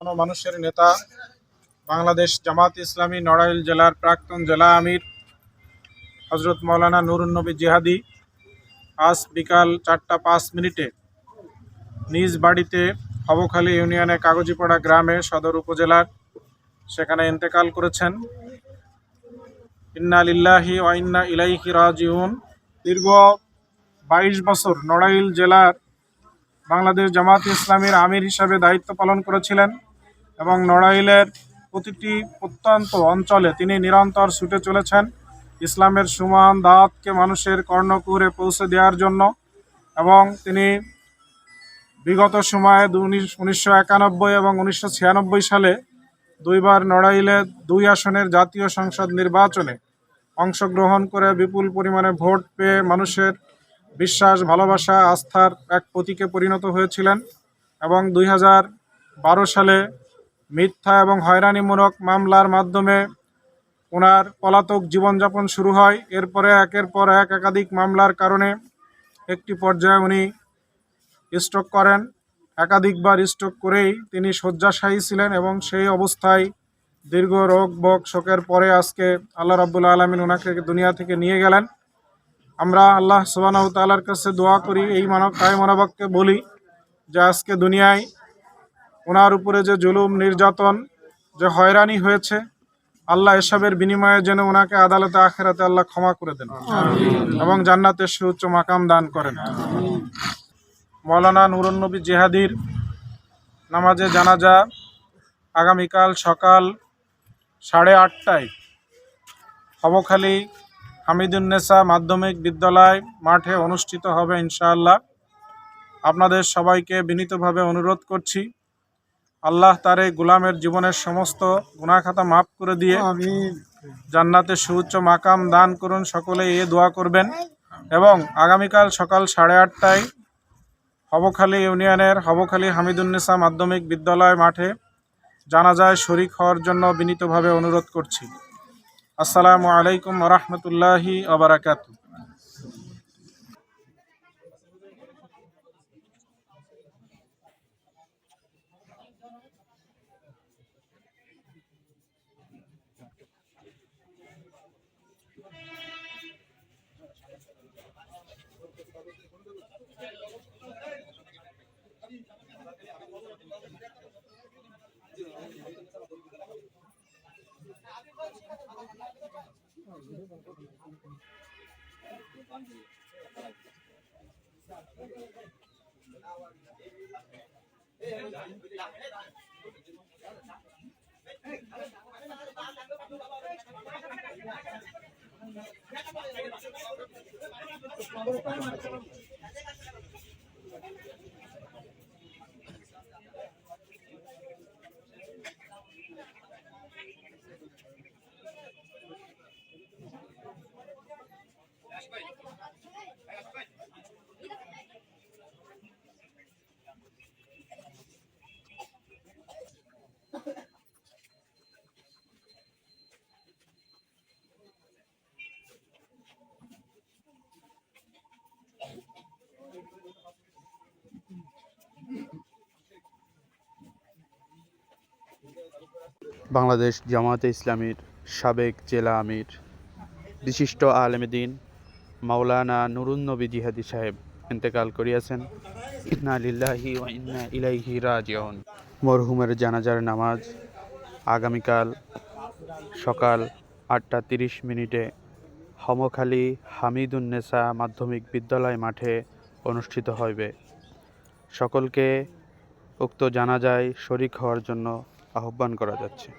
কোনো মানুষের নেতা, বাংলাদেশ জামাত ইসলামী নড়াইল জেলার প্রাক্তন জেলা আমির হজরত মৌলানা নুরুন নবী জিহাদি আজ বিকাল 4টা 5 মিনিটে নিজ বাড়িতে হবখালী ইউনিয়নে কাগজিপাড়া গ্রামে সদর উপজেলার সেখানে ইন্তেকাল করেছেন। ইন্না লিল্লাহি ওয়া ইন্না ইলাইহি রাজিউন। দীর্ঘ 22 বছর নড়াইল জেলার বাংলাদেশ জামাত ইসলামীর আমির হিসাবে দায়িত্ব পালন করেছিলেন এবং নড়াইলের প্রতিটি প্রত্যন্ত অঞ্চলে তিনি নিরন্তর ছুটে চলেছেন ইসলামের সুমহান দাওয়াতকে মানুষের কর্ণকুহরে পৌঁছে দেওয়ার জন্য। এবং তিনি বিগত সময়ে 1991 এবং 1996 সালে দুইবার নড়াইলে 2 আসনের জাতীয় সংসদ নির্বাচনে অংশগ্রহণ করে বিপুল পরিমাণে ভোট পেয়ে মানুষের বিশ্বাস, ভালোবাসা, আস্থার এক প্রতীকে পরিণত হয়েছিলেন। এবং 2012 সালে মিথ্যা এবং হয়রানিমূলক মামলার মাধ্যমে ওনার পলাতক জীবনযাপন শুরু হয়। এরপরে একের পর এক একাধিক মামলার কারণে একটি পর্যায়ে উনি স্ট্রোক করেন। একাধিকবার স্ট্রোক করেই তিনি শয্যাশায়ী ছিলেন এবং সেই অবস্থায় দীর্ঘ রোগ ভোগ শোকের পরে আজকে আল্লাহ রাব্বুল আলামিন ওনাকে দুনিয়া থেকে নিয়ে গেলেন। আমরা আল্লাহ সুবহানাহু ওয়া তাআলার কাছে দোয়া করি, এই মানবকে বলি যে আজকে দুনিয়ায় ওনার উপরে যে জুলুম, নির্যাতন, যে হয়রানি হয়েছে, আল্লাহ এসবের বিনিময়ে যেন ওনাকে আদালতে আখিরাতে আল্লাহ ক্ষমা করে দেন এবং জান্নাতের সুউচ্চ মাকাম দান করেন। মৌলানা নুরুন নবী জিহাদির নামাজে জানাজা আগামীকাল সকাল 8:30টায় হবখালী হামিদুন্নেসা মাধ্যমিক বিদ্যালয় মাঠে অনুষ্ঠিত হবে ইনশাআল্লাহ। আপনাদের সবাইকে বিনীতভাবে অনুরোধ করছি, আল্লাহ তার এই গোলামের জীবনের সমস্ত গুনাহ খাতা মাফ করে দিয়ে জান্নাতে সুউচ্চ মাকাম দান করুন। সকলে এ দোয়া করবেন। এবং আগামীকাল সকাল 8:30টায় হবখালী ইউনিয়নের হবখালী হামিদুন্নেসা মাধ্যমিক বিদ্যালয় মাঠে জানাজায় শরীক হওয়ার জন্য বিনীতভাবে অনুরোধ করছি। আসসালামু আলাইকুম ওয়া রাহমাতুল্লাহি ওয়া বারাকাতুহু। বাংলাদেশ জামায়াতে ইসলামীর সাবেক জেলা আমির বিশিষ্ট আলেমে দ্বীন মাওলানা নুরুন নবী জিহাদি সাহেব ইন্তেকাল করিয়াছেন। ইন্না লিল্লাহি ওয়া ইন্না ইলাইহি রাজিউন। মরহুমের জানাজার নামাজ আগামীকাল সকাল 8টা 30 মিনিটে হবখালী হামিদুন্নেসা মাধ্যমিক বিদ্যালয় মাঠে অনুষ্ঠিত হইবে। সকলকে উক্ত জানাজায় শরীক হওয়ার জন্য আহ্বান করা যাচ্ছে।